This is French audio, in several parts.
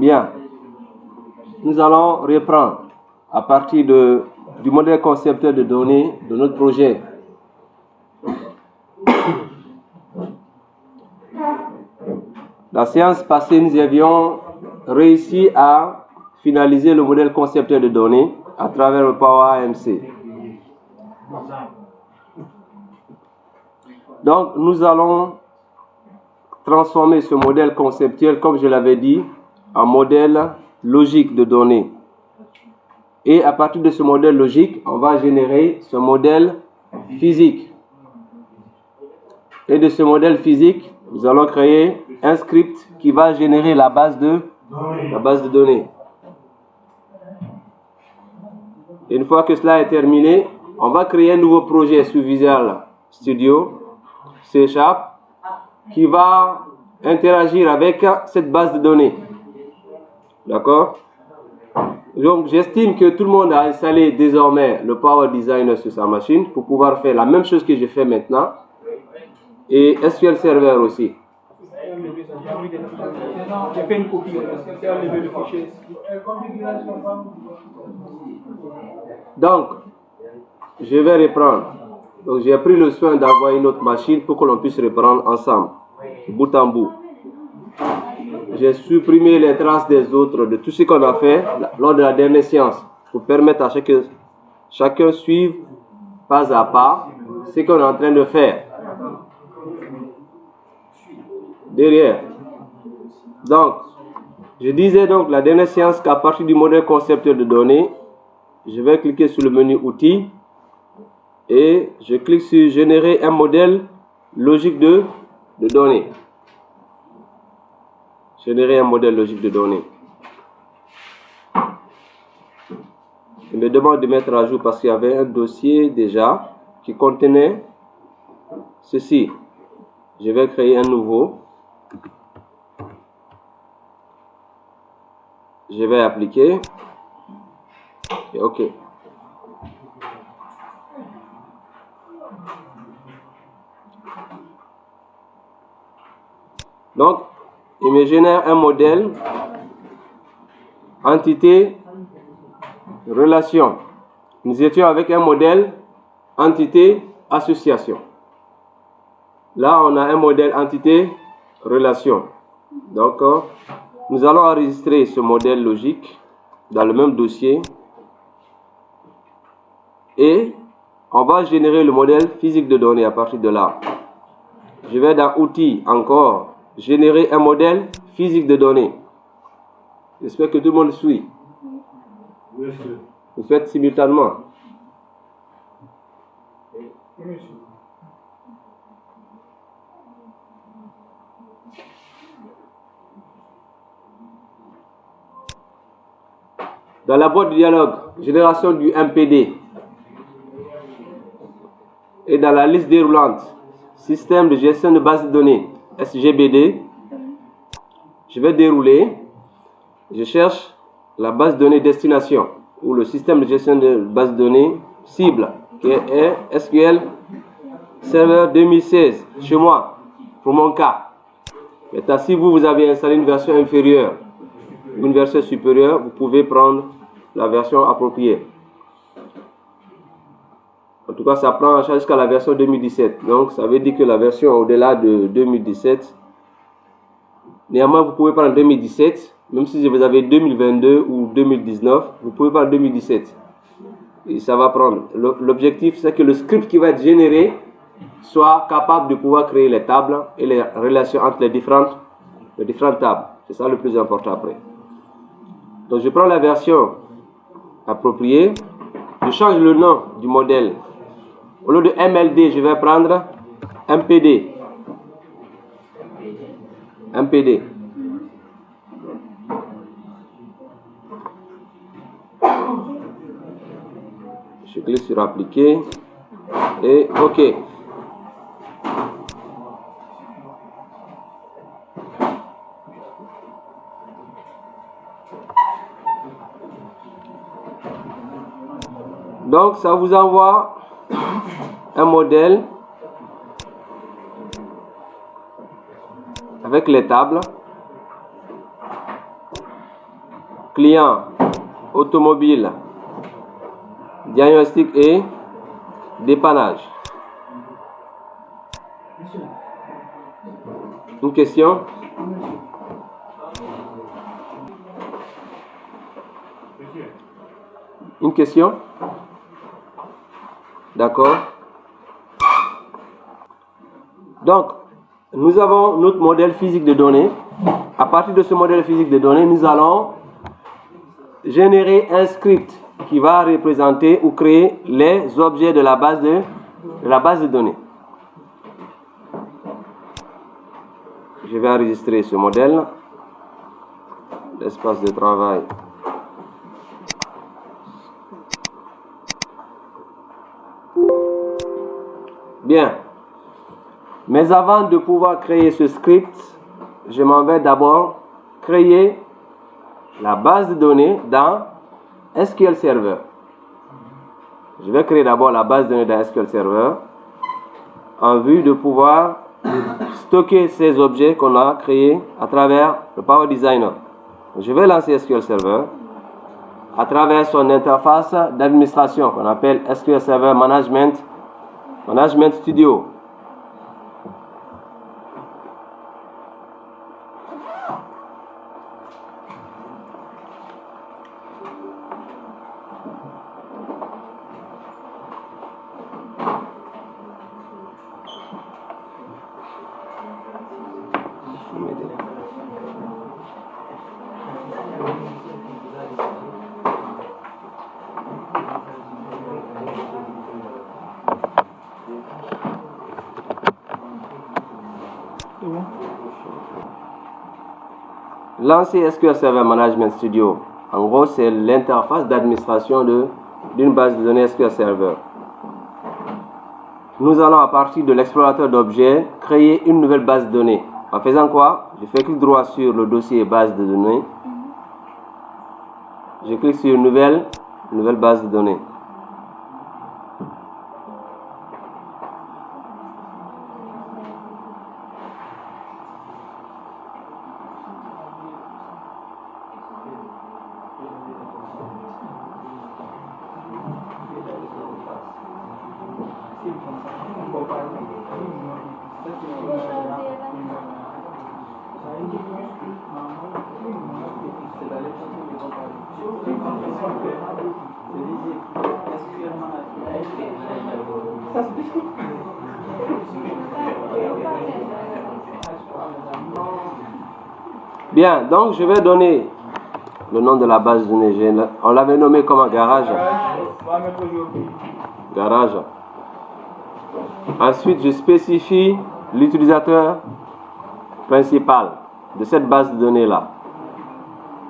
Bien. Nous allons reprendre à partir du modèle conceptuel de données de notre projet. La séance passée, nous avions réussi à finaliser le modèle conceptuel de données à travers le Power AMC. Donc, nous allons transformer ce modèle conceptuel, comme je l'avais dit, en modèle logique de données. Et à partir de ce modèle logique, on va générer ce modèle physique. Et de ce modèle physique, nous allons créer un script qui va générer la base de données. Et une fois que cela est terminé, on va créer un nouveau projet sur Visual Studio C# qui va interagir avec cette base de données. D'accord? Donc, j'estime que tout le monde a installé désormais le Power Designer sur sa machine pour pouvoir faire la même chose que je fais maintenant. Et SQL Server aussi. J'ai fait une copie. Donc, je vais reprendre. Donc, j'ai pris le soin d'avoir une autre machine pour que l'on puisse reprendre ensemble, bout en bout. J'ai supprimé les traces des autres, de tout ce qu'on a fait lors de la dernière séance, pour permettre à chacun suivre pas à pas ce qu'on est en train de faire. Derrière. Donc, je disais donc la dernière séance qu'à partir du modèle conceptuel de données, je vais cliquer sur le menu outils et je clique sur générer un modèle logique de données. Générer un modèle logique de données. Il me demande de mettre à jour parce qu'il y avait un dossier déjà qui contenait ceci. Je vais créer un nouveau. Je vais appliquer. Et OK. Donc, il me génère un modèle entité relation. Nous étions avec un modèle entité association. Là, on a un modèle entité relation. Donc, nous allons enregistrer ce modèle logique dans le même dossier et on va générer le modèle physique de données à partir de là. Je vais dans outils encore, générer un modèle physique de données. J'espère que tout le monde suit. Vous faites simultanément. Dans la boîte de dialogue, génération du MPD. Et dans la liste déroulante, système de gestion de base de données, SGBD, je vais dérouler. Je cherche la base de données destination ou le système de gestion de base de données cible, qui est SQL Server 2016, chez moi, pour mon cas. Maintenant, si vous avez installé une version inférieure ou une version supérieure, vous pouvez prendre la version appropriée. En tout cas, ça prend en charge jusqu'à la version 2017. Donc, ça veut dire que la version au-delà de 2017, néanmoins, vous pouvez prendre 2017, même si vous avez 2022 ou 2019, vous pouvez prendre 2017. Et ça va prendre. L'objectif, c'est que le script qui va être généré soit capable de pouvoir créer les tables et les relations entre les différentes tables. C'est ça le plus important après. Donc, je prends la version appropriée. Je change le nom du modèle. Au lieu de MLD, je vais prendre MPD. MPD. Je clique sur appliquer et OK. Donc, ça vous envoie un modèle avec les tables. client automobile, diagnostic et dépannage. Une question? Une question? D'accord. Donc, nous avons notre modèle physique de données. À partir de ce modèle physique de données, nous allons générer un script qui va représenter ou créer les objets de la base de données. Je vais enregistrer ce modèle. L'espace de travail. Bien. Mais avant de pouvoir créer ce script, je m'en vais d'abord créer la base de données dans SQL Server. Je vais créer d'abord la base de données dans SQL Server en vue de pouvoir stocker ces objets qu'on a créés à travers le Power Designer. Je vais lancer SQL Server à travers son interface d'administration qu'on appelle SQL Server Management Studio. Lancer SQL Server Management Studio, en gros, c'est l'interface d'administration d'une base de données SQL Server. Nous allons, à partir de l'explorateur d'objets, créer une nouvelle base de données. En faisant quoi? Je fais clic droit sur le dossier base de données. Je clique sur nouvelle base de données. Bien, donc je vais donner le nom de la base de données. On l'avait nommé comme garage. Garage. Ensuite, je spécifie l'utilisateur principal de cette base de données là.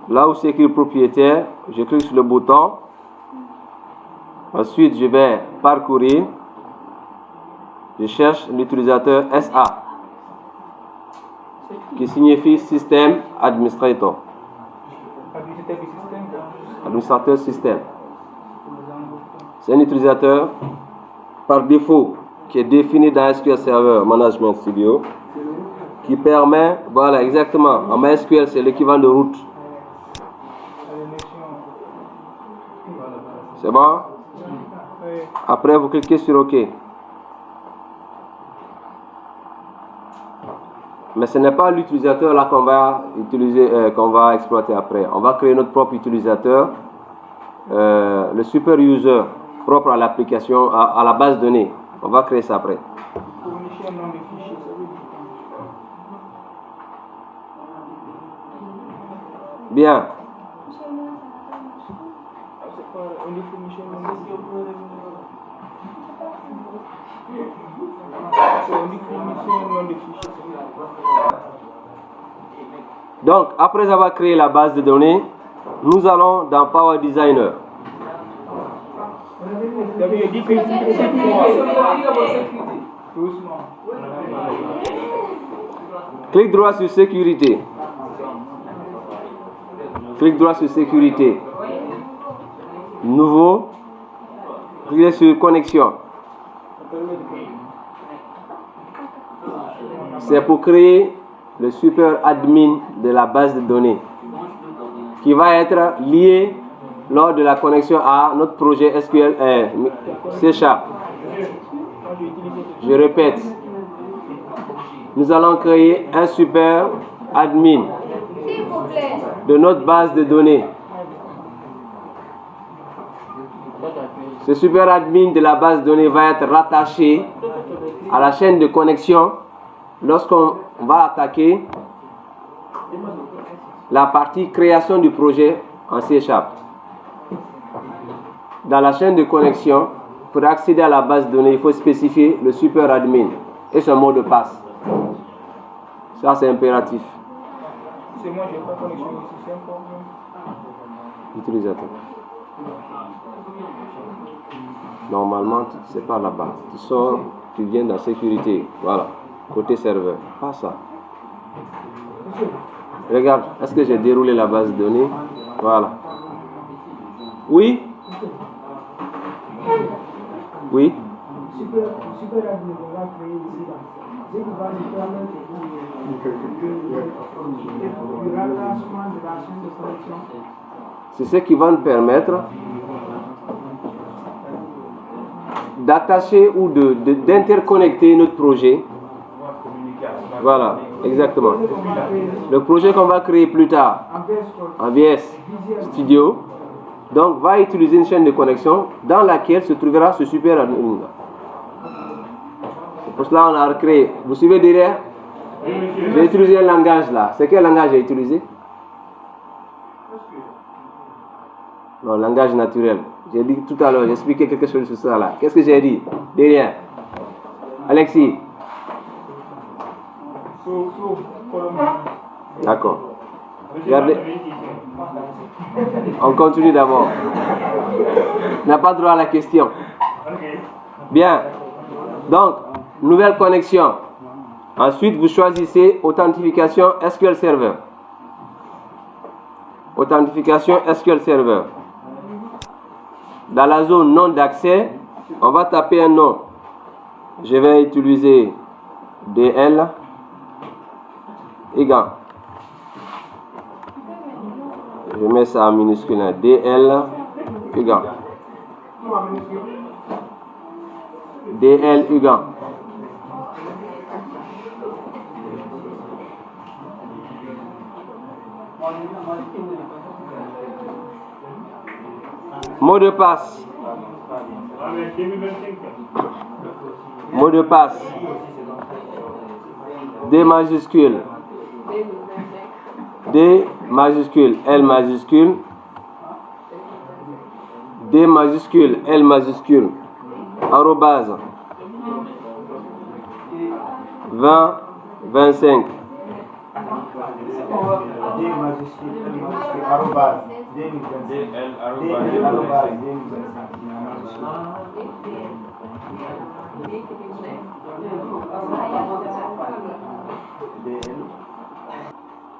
Là où c'est écrit propriétaire, je clique sur le bouton. Ensuite, je vais parcourir. Je cherche l'utilisateur SA, qui signifie System Administrator. Administrateur système. C'est un utilisateur par défaut qui est défini dans SQL Server Management Studio, qui permet, voilà exactement, en MySQL c'est l'équivalent de root. C'est bon? Après vous cliquez sur OK. Mais ce n'est pas l'utilisateur là qu'on va utiliser, qu'on va exploiter après. On va créer notre propre utilisateur, le super user propre à l'application, à la base de données. On va créer ça après. Bien. Donc, après avoir créé la base de données, nous allons dans Power Designer. Clique droit sur sécurité. Clique droit sur sécurité. Nouveau. Cliquez sur connexion. C'est pour créer le super admin de la base de données qui va être lié lors de la connexion à notre projet SQL C#. Je répète, nous allons créer un super admin de notre base de données. Ce super admin de la base de données va être rattaché à la chaîne de connexion lorsqu'on va attaquer la partie création du projet en C#. Dans la chaîne de connexion, pour accéder à la base de données, il faut spécifier le super admin et son mot de passe. Ça, c'est impératif. C'est moi, je n'ai pas connexion ici, c'est un problème. Utilisateur. Normalement, c'est pas là-bas. Tu sors, tu viens dans sécurité. Voilà. Côté serveur. Pas ça. Regarde, est-ce que j'ai déroulé la base de données? Voilà. Oui? Oui? Super admin, on va créer ici là. Dès qu'il va nous permettre du rattachement de la chaîne de connexion. C'est ce qui va nous permettre d'attacher ou d'interconnecter notre projet. Voilà, exactement. Le projet qu'on va créer plus tard en VS Studio, donc va utiliser une chaîne de connexion dans laquelle se trouvera ce super admin. Pour cela, on a recréé. Vous suivez derrière? J'ai utilisé un langage là. C'est quel langage j'ai utilisé? Non, langage naturel. J'ai dit tout à l'heure, j'ai expliqué quelque chose sur ça là. Qu'est-ce que j'ai dit? Derrière. Alexis. D'accord. Regardez. On continue d'abord. On n'a pas droit à la question. Bien. Donc, nouvelle connexion. Ensuite, vous choisissez authentification SQL Server. Authentification SQL Server. Dans la zone nom d'accès, on va taper un nom. Je vais utiliser DL égal. Je mets ça en minuscule. DL égal. DL égal. Mot de passe. Mot de passe. D majuscule. D majuscule. L majuscule. D majuscule. L majuscule. Arrobase. 20, 25. D majuscule, L majuscule, arrobase, DL, arrobase,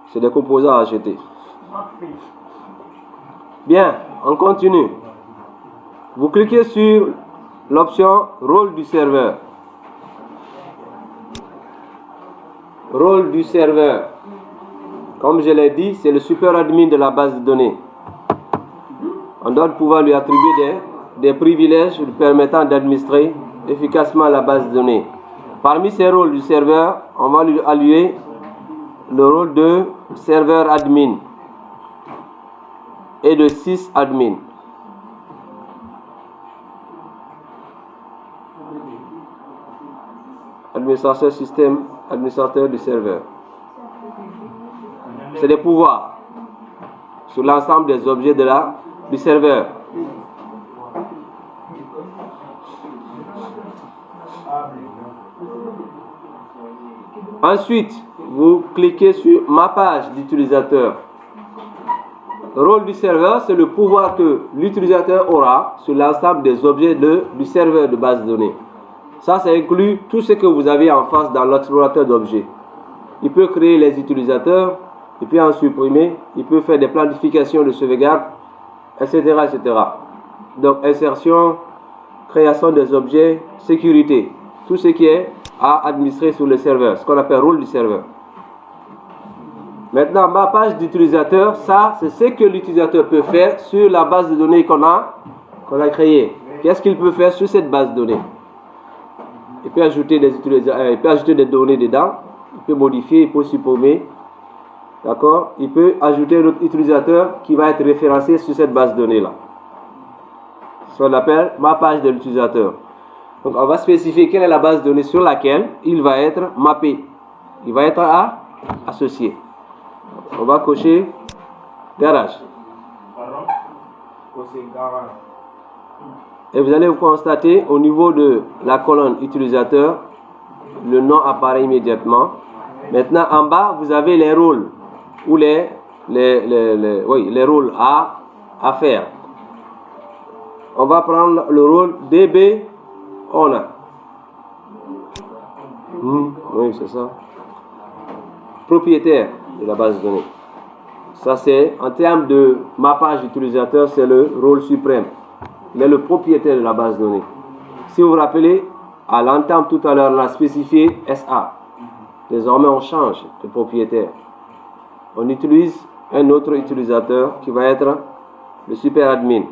C'est des composants à acheter. Bien, on continue. Vous cliquez sur l'option rôle du serveur. Rôle du serveur. Comme je l'ai dit, c'est le super admin de la base de données. On doit pouvoir lui attribuer des privilèges lui permettant d'administrer efficacement la base de données. Parmi ces rôles du serveur, on va lui allouer le rôle de serveur admin et de sysadmin. Administrateur système, administrateur du serveur. C'est des pouvoirs sur l'ensemble des objets du serveur. Ensuite, vous cliquez sur ma page d'utilisateur. Rôle du serveur, c'est le pouvoir que l'utilisateur aura sur l'ensemble des objets du serveur de base de données. Ça inclut tout ce que vous avez en face dans l'explorateur d'objets. Il peut créer les utilisateurs, il peut en supprimer, il peut faire des planifications de sauvegarde, etc., etc. Donc, insertion, création des objets, sécurité, tout ce qui est à administrer sur le serveur, ce qu'on appelle rôle du serveur. Maintenant, mappage d'utilisateur, ça, c'est ce que l'utilisateur peut faire sur la base de données qu'on a créée. Qu'est-ce qu'il peut faire sur cette base de données? Il peut ajouter des utilisateurs, il peut ajouter des données dedans, il peut modifier, il peut supprimer. D'accord? Il peut ajouter un autre utilisateur qui va être référencé sur cette base de données-là. C'est ce qu'on appelle mappage de l'utilisateur. Donc, on va spécifier quelle est la base de données sur laquelle il va être mappé. Il va être associé. On va cocher garage. Et vous allez vous constater au niveau de la colonne utilisateur, le nom apparaît immédiatement. Maintenant, en bas, vous avez les rôles ou les rôles à faire. On va prendre le rôle DB owner. Oui, c'est ça. Propriétaire de la base de données. Ça, c'est, en termes de mappage d'utilisateur, c'est le rôle suprême. Il est le propriétaire de la base de données. Si vous vous rappelez, à l'entame tout à l'heure, on a spécifié SA. Désormais, on change de propriétaire. On utilise un autre utilisateur qui va être le super admin.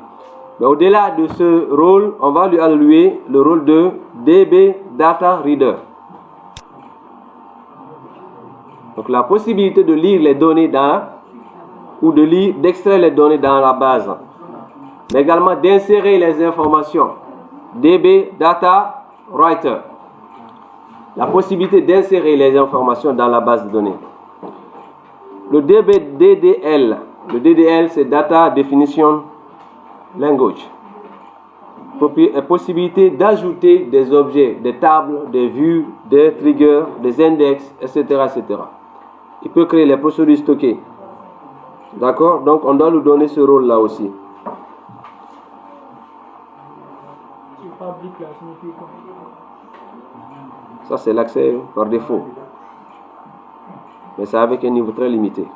Mais au-delà de ce rôle, on va lui allouer le rôle de DB Data Reader. Donc la possibilité de lire les données ou d'extraire les données dans la base, mais également d'insérer les informations. DB Data Writer. La possibilité d'insérer les informations dans la base de données. Le DDL. Le DDL, c'est Data Definition Language. Possibilité d'ajouter des objets, des tables, des vues, des triggers, des index, etc., etc. Il peut créer les procédures stockées. D'accord? Donc, on doit lui donner ce rôle-là aussi. Ça, c'est l'accès par défaut. Mais c'est avec un niveau très limité.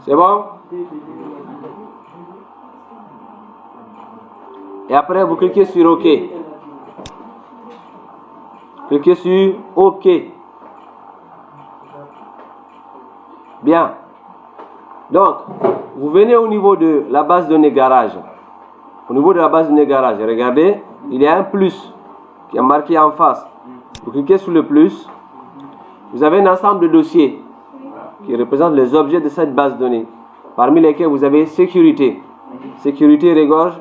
C'est bon? Et après, vous cliquez sur OK. Cliquez sur OK. Bien. Donc, vous venez au niveau de la base de données garage. Au niveau de la base de données garage, regardez, il y a un plus qui est marqué en face. Vous cliquez sur le plus. Vous avez un ensemble de dossiers qui représentent les objets de cette base de données, parmi lesquels vous avez sécurité. Sécurité regorge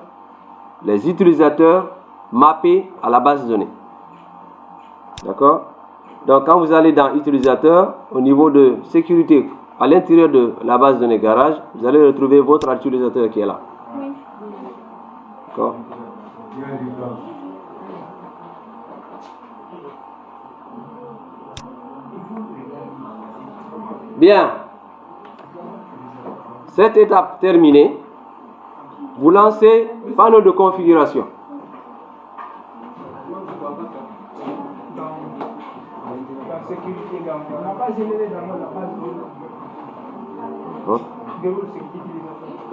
les utilisateurs mappés à la base de données. D'accord? Donc, quand vous allez dans utilisateur, au niveau de sécurité, à l'intérieur de la base de données garage, vous allez retrouver votre utilisateur qui est là. D'accord? Bien. Cette étape terminée, vous lancez panneau de configuration.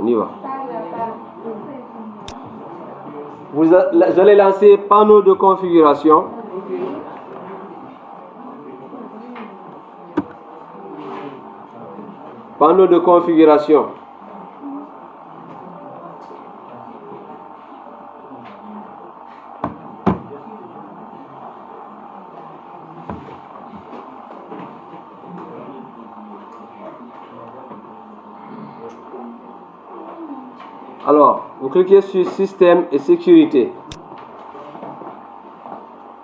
On y va. Vous allez lancer panneau de configuration. Panneau de configuration. Alors, vous cliquez sur Système et sécurité.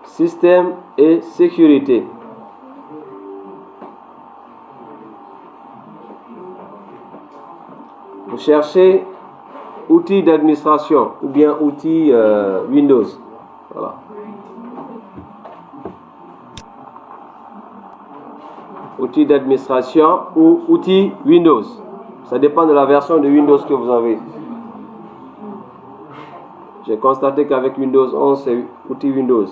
Système et sécurité. Vous cherchez outils d'administration ou bien outils Windows. Voilà. Outils d'administration ou outils Windows. Ça dépend de la version de Windows que vous avez. J'ai constaté qu'avec Windows 11, c'est outil Windows.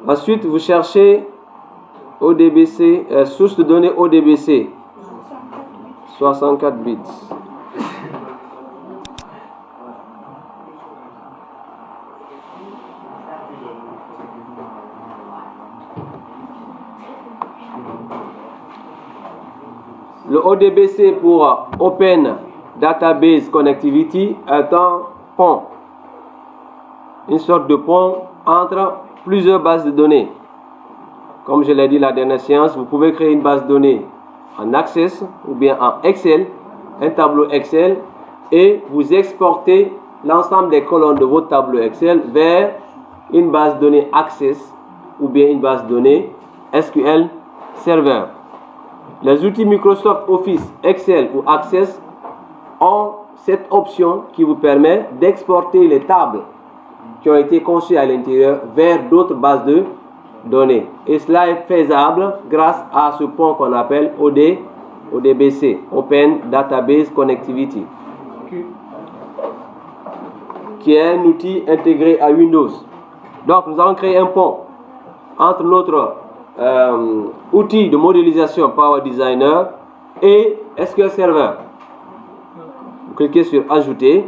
Ensuite, vous cherchez ODBC, source de données ODBC. 64 bits. Le ODBC pour Open Database Connectivity est un pont, une sorte de pont entre plusieurs bases de données. Comme je l'ai dit la dernière séance, vous pouvez créer une base de données en Access ou bien en Excel, un tableau Excel, et vous exportez l'ensemble des colonnes de votre tableau Excel vers une base de données Access ou bien une base de données SQL Server. Les outils Microsoft Office, Excel ou Access ont cette option qui vous permet d'exporter les tables qui ont été conçues à l'intérieur vers d'autres bases de données. Et cela est faisable grâce à ce pont qu'on appelle ODBC, Open Database Connectivity, qui est un outil intégré à Windows. Donc nous allons créer un pont entre notre outil de modélisation Power Designer et SQL Server. Vous cliquez sur Ajouter.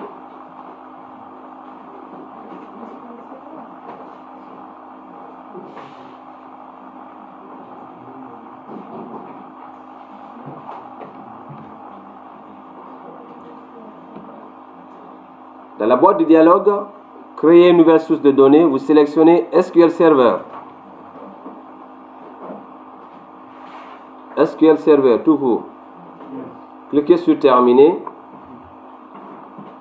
Dans la boîte de dialogue, créer une nouvelle source de données, vous sélectionnez SQL Server. SQL Server, tout court. Cliquez sur Terminer.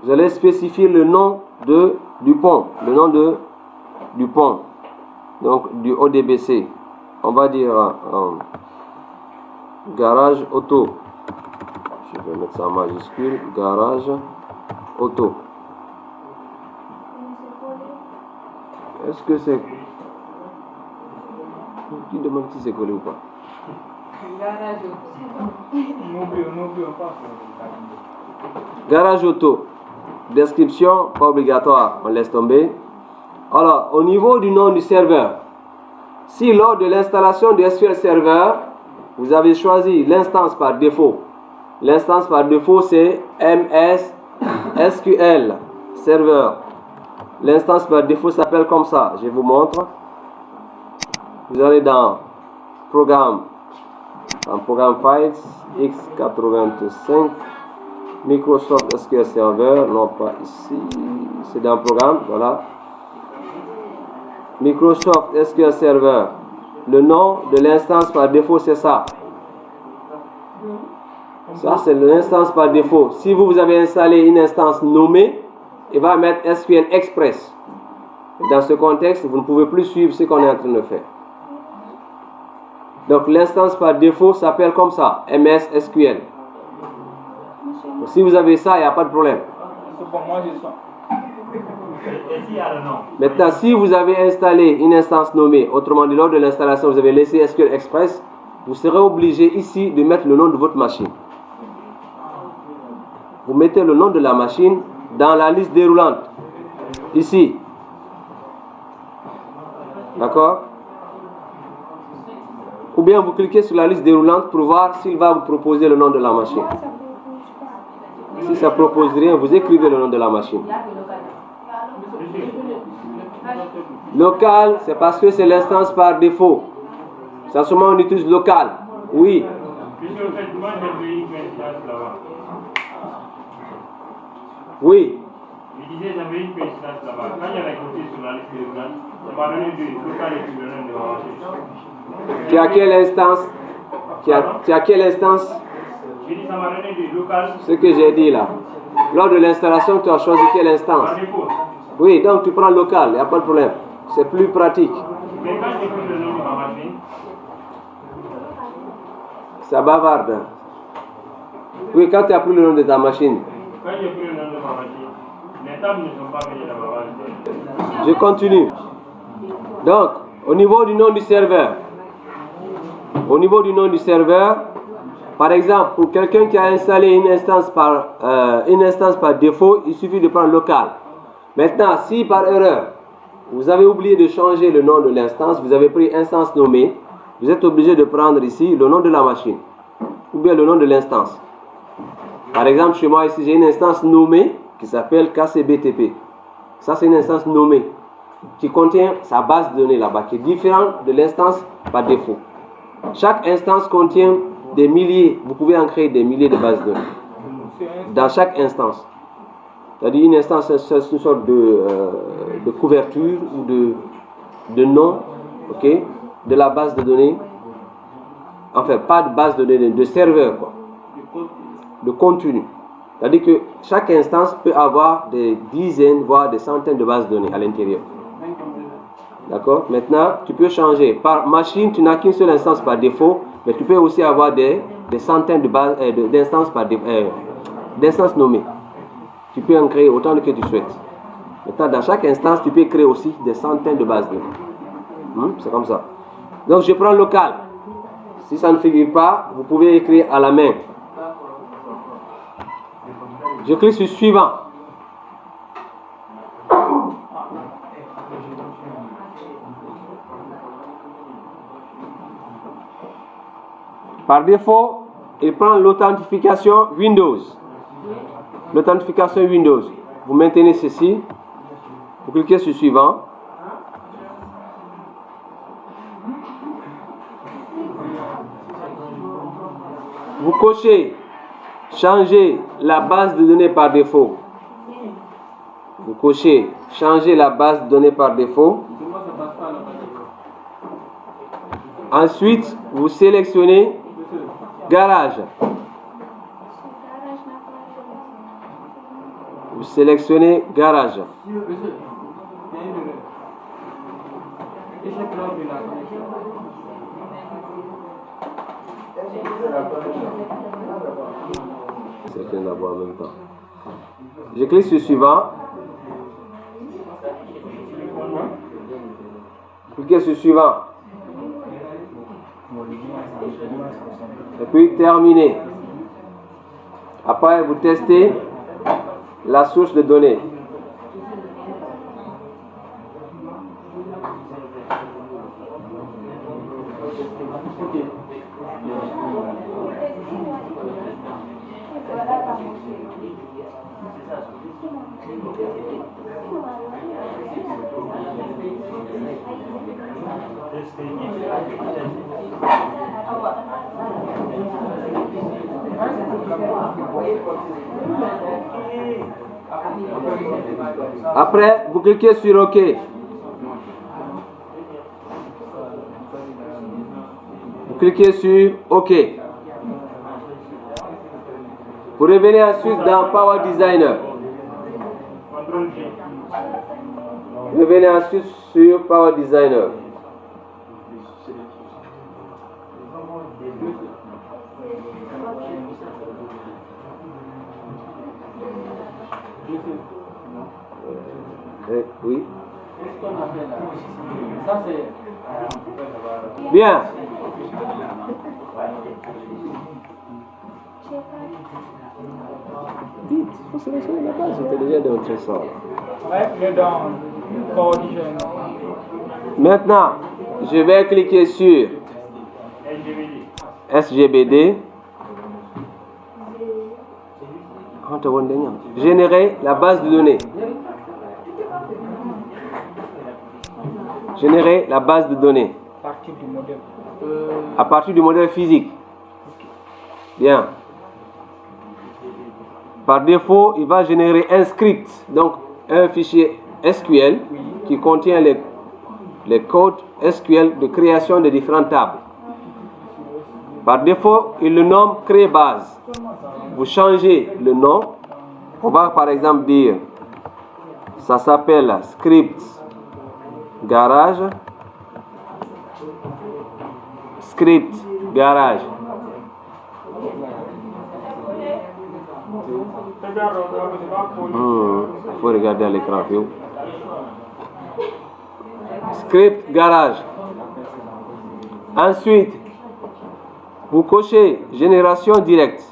Vous allez spécifier le nom du pont, le nom du pont, donc du ODBC. On va dire garage auto. Je vais mettre ça en majuscule, garage auto. Est-ce que c'est... Qui demande si c'est collé ou pas? Garage auto. Description, pas obligatoire, on laisse tomber. Alors, au niveau du nom du serveur, si lors de l'installation du SQL Server, vous avez choisi l'instance par défaut. L'instance par défaut, c'est MS SQL Server. L'instance par défaut s'appelle comme ça. Je vous montre. Vous allez dans Programme, en Programme Files, x85, Microsoft SQL Server, non pas ici, c'est dans Programme, voilà. Microsoft SQL Server. Le nom de l'instance par défaut, c'est ça. Ça, c'est l'instance par défaut. Si vous avez installé une instance nommée, il va mettre SQL Express. Dans ce contexte, vous ne pouvez plus suivre ce qu'on est en train de faire. Donc, l'instance par défaut s'appelle comme ça, MS SQL. Si vous avez ça, il n'y a pas de problème. Maintenant, si vous avez installé une instance nommée, autrement dit, lors de l'installation, vous avez laissé SQL Express, vous serez obligé ici de mettre le nom de votre machine. Vous mettez le nom de la machine dans la liste déroulante. Ici. D'accord? Ou bien vous cliquez sur la liste déroulante pour voir s'il va vous proposer le nom de la machine. Si ça ne propose rien, vous écrivez le nom de la machine. Local, c'est parce que c'est l'instance par défaut. C'est seulement on utilise local. Oui. Oui. Je disais, j'avais une instance là-bas. Quand j'avais écouté sur la liste déroulante, ça m'a donné du local et du nom de ma machine. Tu as quelle instance? Tu as quelle instance? J'ai dit, ça m'a donné du local. Ce que j'ai dit là. Lors de l'installation, tu as choisi quelle instance? Par défaut. Oui, donc tu prends local, il n'y a pas de problème. C'est plus pratique. Mais quand j'ai pris le nom de ma machine, Ça bavarde. Oui, quand tu as pris le nom de ta machine. quand j'ai pris le nom de ma machine, les tables ne sont pas venues dans ma base. Je continue. Donc, au niveau du nom du serveur, par exemple, pour quelqu'un qui a installé une instance par défaut, il suffit de prendre local. Maintenant, si par erreur, vous avez oublié de changer le nom de l'instance, vous avez pris instance nommée, vous êtes obligé de prendre ici le nom de la machine, ou bien le nom de l'instance. Par exemple, chez moi ici, j'ai une instance nommée qui s'appelle KCBTP. Ça, c'est une instance nommée qui contient sa base de données là-bas, qui est différente de l'instance par défaut. Chaque instance contient des milliers, vous pouvez en créer des milliers de bases de données. Dans chaque instance. C'est-à-dire une instance, c'est une sorte de couverture ou de nom, ok, de la base de données. Enfin, pas de base de données, de serveur, quoi. De contenu. C'est-à-dire que chaque instance peut avoir des dizaines, voire des centaines de bases de données à l'intérieur. D'accord? Maintenant, tu peux changer. Par machine, tu n'as qu'une seule instance par défaut, mais tu peux aussi avoir des centaines de bases, d'instances nommées. Tu peux en créer autant que tu souhaites. Maintenant, dans chaque instance, tu peux créer aussi des centaines de bases de données. C'est comme ça. Donc, je prends local. Si ça ne figure pas, vous pouvez écrire à la main. Je clique sur suivant. Par défaut, il prend l'authentification Windows. L'authentification Windows. Vous maintenez ceci. Vous cliquez sur suivant. Vous cochez changer la base de données par défaut. Vous cochez changer la base de données par défaut. Ensuite, vous sélectionnez garage. Vous sélectionnez garage. C'est d'abord en même temps. Je clique sur suivant. Cliquez sur suivant. Et puis terminer. Après, vous testez la source de données. Après, vous cliquez sur OK. Vous cliquez sur OK. Vous revenez ensuite dans Power Designer. Revenez ensuite sur Power Designer. Oui. Bien. Vite, il faut sélectionner la base. J'étais déjà démontré ça. Maintenant, je vais cliquer sur SGBD. Générer la base de données. Générer la base de données. À partir du modèle physique. Bien. Par défaut, il va générer un script, donc un fichier SQL qui contient les codes SQL de création de différentes tables. Par défaut, il le nomme créer base. Vous changez le nom. On va par exemple dire, ça s'appelle script garage. Script garage. Il faut regarder à l'écran. Script garage. Ensuite, vous cochez génération directe.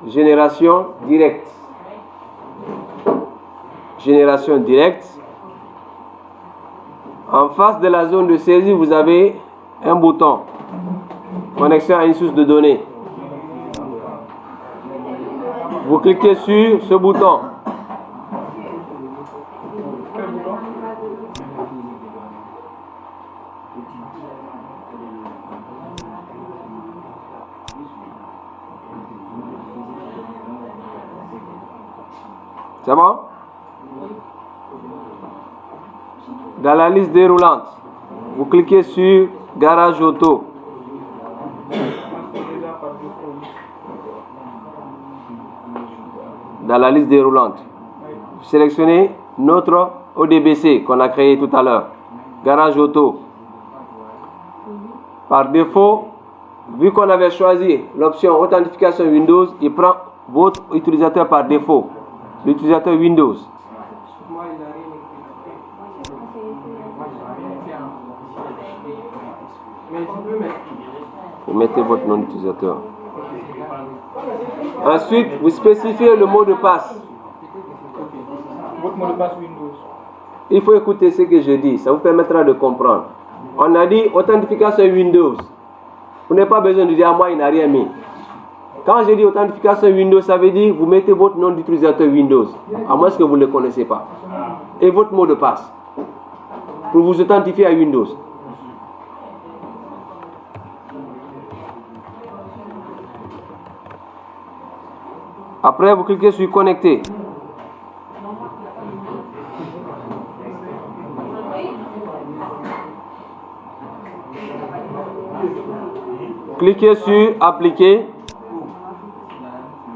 Génération directe. Génération directe. En face de la zone de saisie, vous avez un bouton. Connexion à une source de données. Vous cliquez sur ce bouton. C'est bon? Dans la liste déroulante, vous cliquez sur Garage Auto. Dans la liste déroulante, vous sélectionnez notre ODBC qu'on a créé tout à l'heure. Garage Auto. Par défaut, vu qu'on avait choisi l'option authentification Windows, il prend votre utilisateur par défaut, l'utilisateur Windows. Vous mettez votre nom d'utilisateur. Ensuite, vous spécifiez le mot de passe. Votre mot de passe Windows. Il faut écouter ce que je dis, ça vous permettra de comprendre. On a dit authentification Windows. Vous n'avez pas besoin de dire à moi, il n'a rien mis. Quand je dis authentification Windows, ça veut dire vous mettez votre nom d'utilisateur Windows, à moins que vous ne le connaissez pas. Et votre mot de passe, pour vous authentifier à Windows. Après, vous cliquez sur connecter. Cliquez sur appliquer.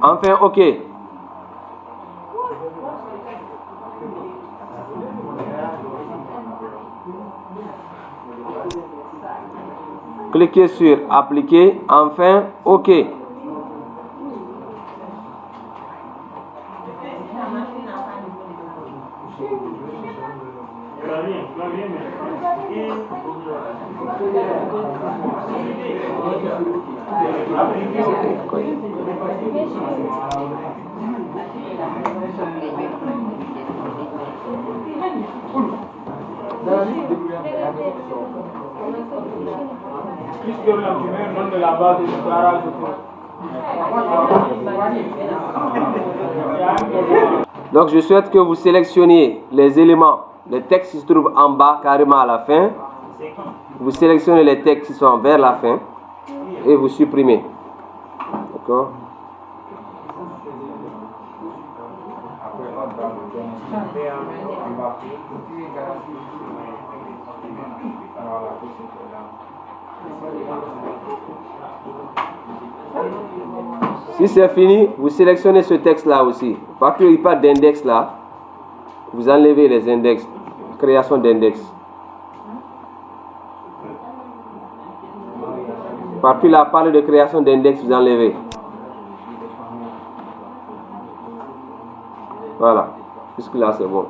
Enfin, OK. Cliquez sur appliquer. Enfin, OK. Donc je souhaite que vous sélectionniez les éléments, les textes qui se trouvent en bas carrément à la fin. Vous sélectionnez les textes qui sont vers la fin et vous supprimez. D'accord? Si c'est fini, vous sélectionnez ce texte-là aussi. Parce qu'il n'y a pas d'index là, vous enlevez les index, création d'index. Parce qu'il a parlé de création d'index, vous enlevez. Voilà. Jusque là, c'est bon.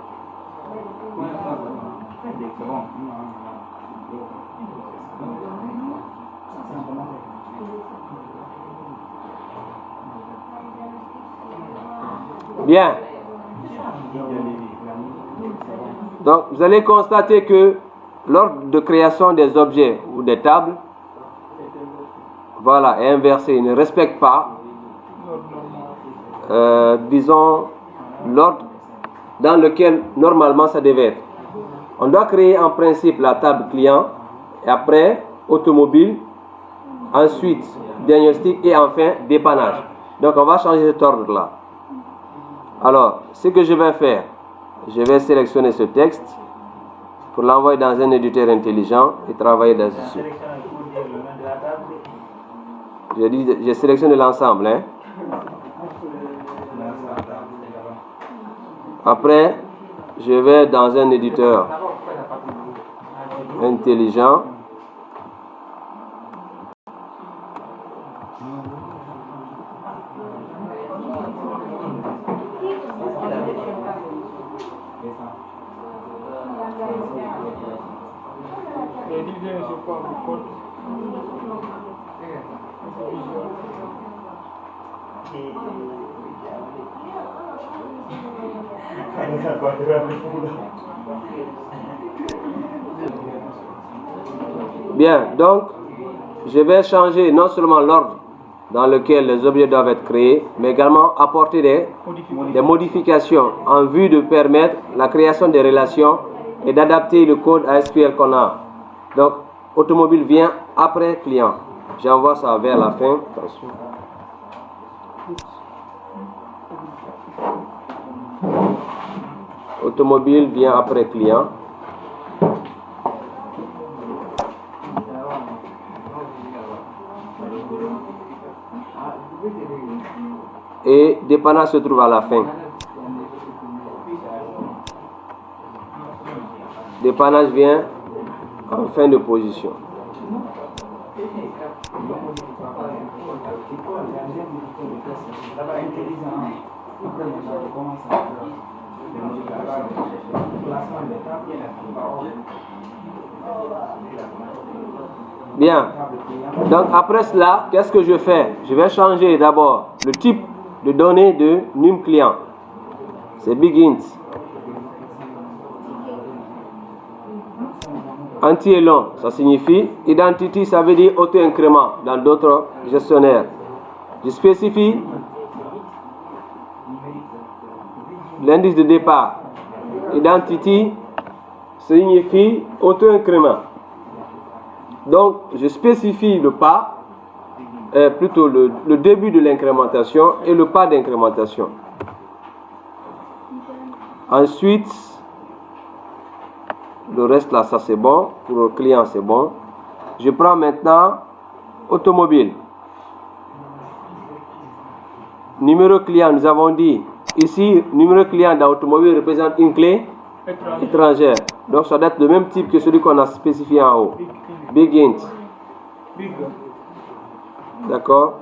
Bien. Donc, vous allez constater que l'ordre de création des objets ou des tables, voilà, est inversé. Il ne respecte pas, disons, l'ordre dans lequel normalement ça devait être. On doit créer en principe la table client, et après automobile, ensuite diagnostic et enfin dépannage. Donc, on va changer cet ordre-là. Alors, ce que je vais faire, je vais sélectionner ce texte pour l'envoyer dans un éditeur intelligent et travailler dessus. Je sélectionne l'ensemble. Hein. Après, je vais dans un éditeur intelligent. Bien, donc je vais changer non seulement l'ordre dans lequel les objets doivent être créés, mais également apporter des modifications en vue de permettre la création des relations et d'adapter le code ASQL qu'on a. Donc, automobile vient après client. J'envoie ça vers la fin. Attention. Automobile vient après client. Et dépannage se trouve à la fin. Dépannage vient en fin de position. Bien. Donc après cela, qu'est-ce que je fais? Je vais changer d'abord le type de données de num client. C'est begins. Entier et long, ça signifie identity, ça veut dire auto-incrément dans d'autres gestionnaires. Je spécifie l'indice de départ. Identity signifie auto-incrément. Donc, je spécifie le pas, plutôt le début de l'incrémentation et le pas d'incrémentation. Ensuite, le reste là, ça c'est bon. Pour le client, c'est bon. Je prends maintenant automobile. Numéro client, nous avons dit, ici, numéro client dans automobile représente une clé étrangère. Donc, ça doit être le même type que celui qu'on a spécifié en haut. Big int. D'accord.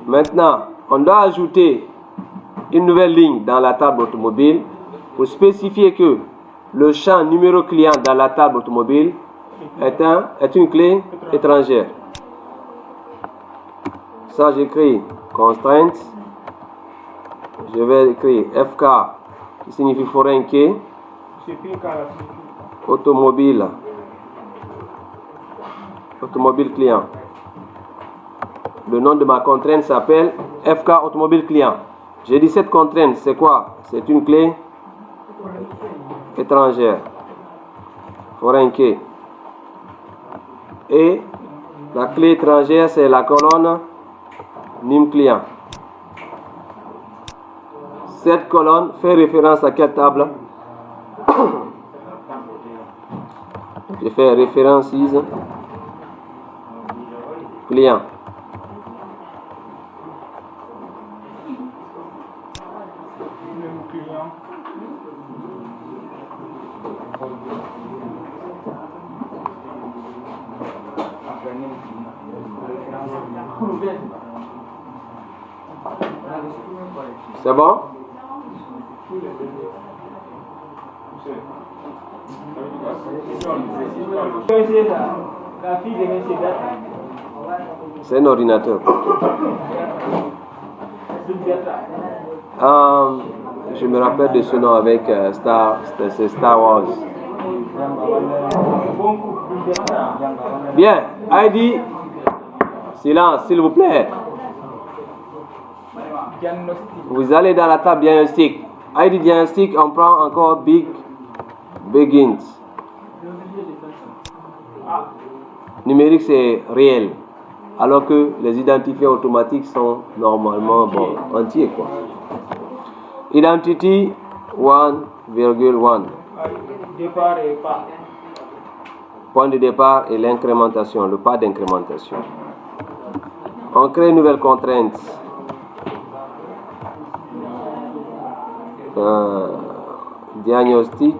Maintenant, on doit ajouter une nouvelle ligne dans la table automobile pour spécifier que le champ numéro client dans la table automobile est une clé étrangère. Ça, j'écris constraint. Je vais écrire FK qui signifie foreign key. Automobile. Automobile client. Le nom de ma contrainte s'appelle FK automobile client. J'ai dit cette contrainte, c'est quoi? C'est une clé étrangère. Foreign key. Et la clé étrangère, c'est la colonne num client. Cette colonne fait référence à quelle table? Je fais référence ici. Client. C'est bon? C'est un ordinateur. Je me rappelle de ce nom avec c'est Star Wars. Bien, ID. Silence, s'il vous plaît. Vous allez dans la table diagnostic. ID diagnostic, on prend encore begins. Numérique, c'est réel. Alors que les identifiants automatiques sont normalement entiers, quoi. Identity 1,1. Départ et pas. Point de départ et l'incrémentation, le pas d'incrémentation. On crée une nouvelle contrainte. Diagnostic.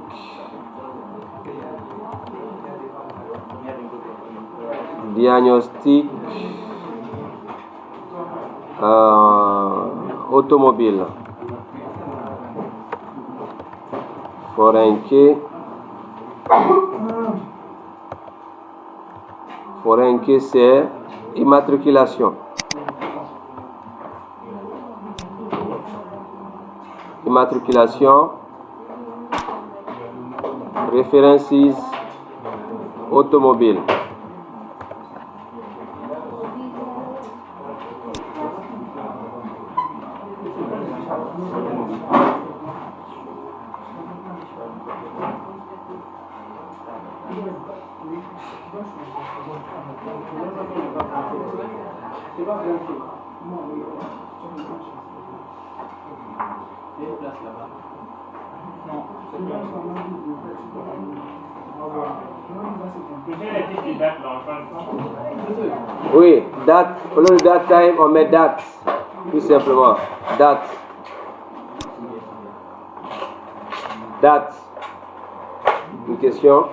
Diagnostic automobile. Foreign key. Foreign key, c'est immatriculation. Immatriculation. References automobile. Oui, date, au lieu de date time, on met date, tout simplement. Date. Date. Une question?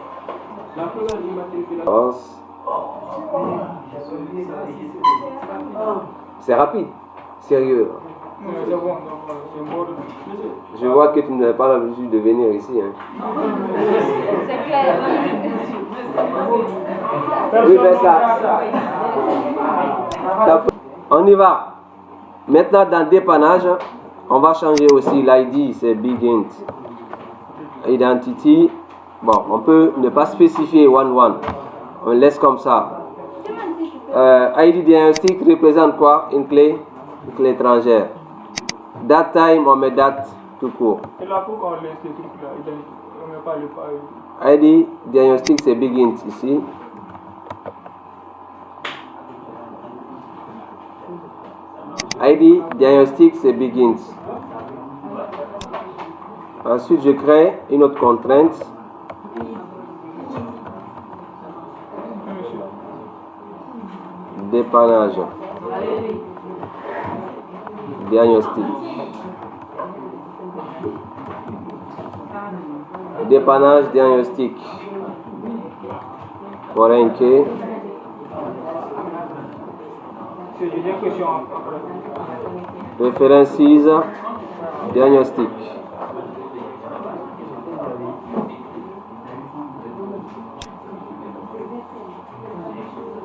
C'est rapide, sérieux. Je vois que tu n'as pas l'habitude de venir ici. Hein. C'est clair. Oui, mais ça. On y va. Maintenant, dans dépannage, on va changer aussi l'ID, c'est Big Int. Identity, bon, on peut ne pas spécifier 1-1. On laisse comme ça. ID diagnostic représente quoi? Une clé étrangère. Date time, on met date tout court. Et là, pourquoi on laisse les trucs là? On ne met pas le pas. ID diagnostic, c'est Big Int ici. ID diagnostic, c'est Big Int. Ensuite, je crée une autre contrainte. Dépannage. Diagnostic. Dépannage diagnostic. Foreign key. References diagnostic.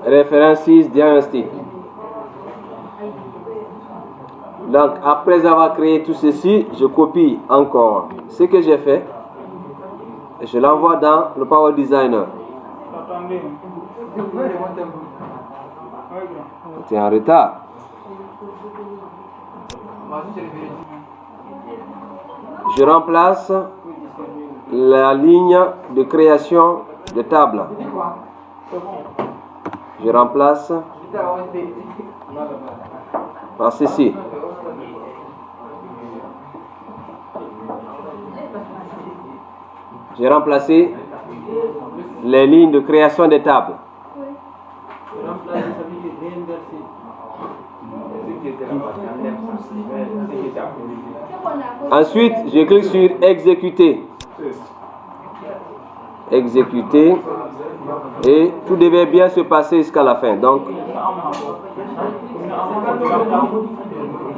References diagnostic. Donc, après avoir créé tout ceci, je copie encore ce que j'ai fait et je l'envoie dans le Power Designer. Tu es en retard. Je remplace la ligne de création de table. Je remplace par ceci. J'ai remplacé les lignes de création des tables. Ensuite, je clique sur exécuter. Exécuter. Et tout devait bien se passer jusqu'à la fin. Donc,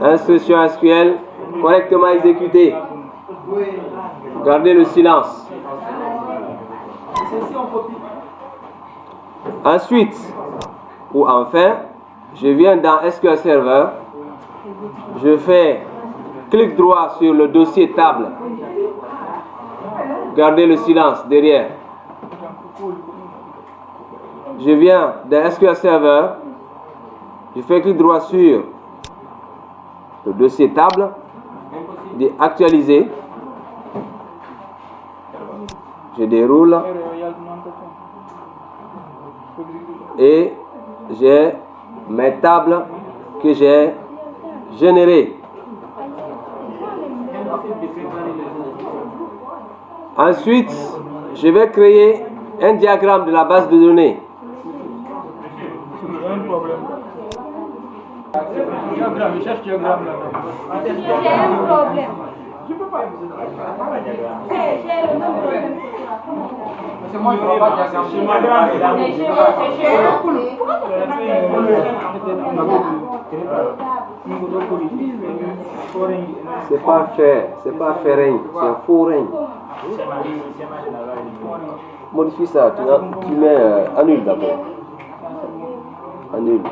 instruction SQL correctement exécutée. Gardez le silence. Ensuite, ou enfin, je viens dans SQL Server. Je fais clic droit sur le dossier table. Gardez le silence derrière. Je viens dans SQL Server. Je fais clic droit sur le dossier table. De actualiser. Je déroule. Et j'ai mes tables que j'ai générées. Ensuite, je vais créer un diagramme de la base de données. J'ai un problème. Je peux pas. J'ai le même problème. C'est moi, je ne vois pas C'est pas faire, c'est pas faire, c'est forain. Modifie ça, tu mets annule d'abord. Annule.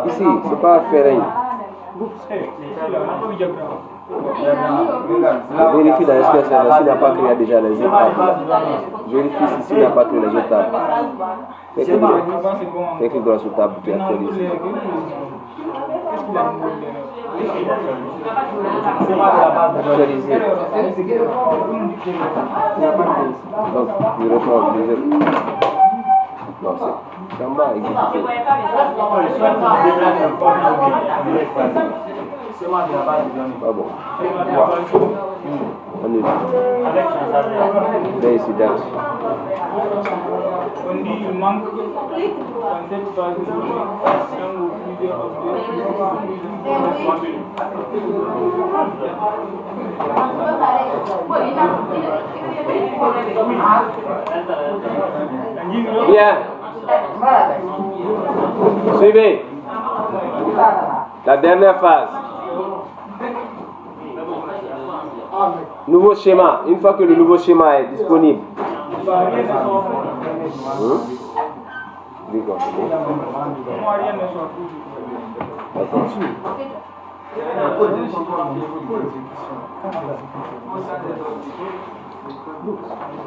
Ici, c'est pas faire. Vérifie dans l'espace s'il n'a pas créé déjà les étapes. Vérifie s'il n'a pas créé les étapes. Fais clic droit sur table, tu actualises. Actualiser. Donc, je reprends. Non, c'est en bas, exécuter. Pas bon. On est d'incidence. On dit il manque 27 bases de données, un ou plusieurs Bien. Suivez. La dernière phase. Nouveau schéma. Une fois que le nouveau schéma est disponible.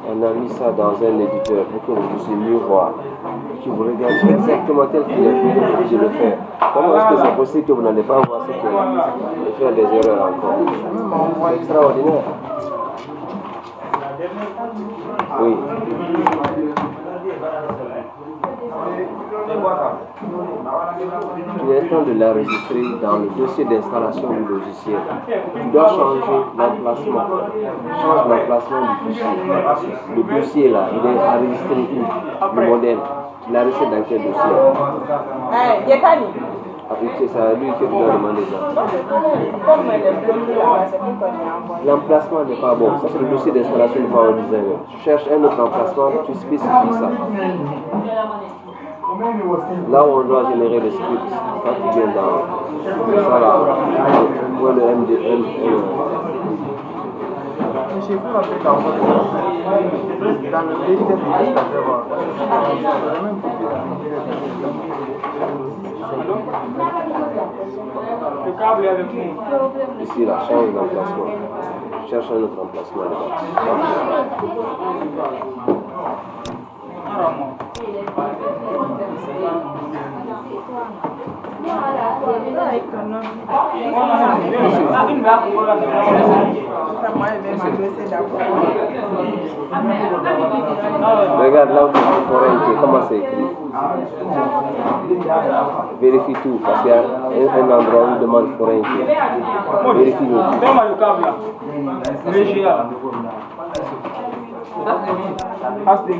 On a mis ça dans un éditeur pour que vous puissiez mieux voir, que vous regardiez exactement tel qu'il est fait, que vous puissiez le faire. Comment est-ce que c'est possible que vous n'allez pas voir ce qu'il y a et faire des erreurs encore? C'est extraordinaire. Oui. Tu es en train de l'enregistrer dans le dossier d'installation du logiciel. Tu dois changer l'emplacement. Change l'emplacement du fichier. Le dossier là, il est enregistré où? Le modèle. Tu l'as enregistré dans quel dossier? C'est ça, lui que tu dois demander ça. L'emplacement n'est pas bon. Ça, c'est le dossier d'installation du Power Designer. Tu cherches un autre emplacement, tu spécifies ça. Là où on doit générer le script, quand tu viens dans ça là, tu vois le MDM. Chez vous, en fait, dans le logiciel, le câble est avec nous. Ici, là, change d'emplacement. Cherche un autre emplacement là-bas. Regarde là où tu es forain, comment c'est écrit. Vérifie tout, parce qu'il y a un endroit où il demande forain. Vérifie tout. Donne-moi le câble là. VGA. As de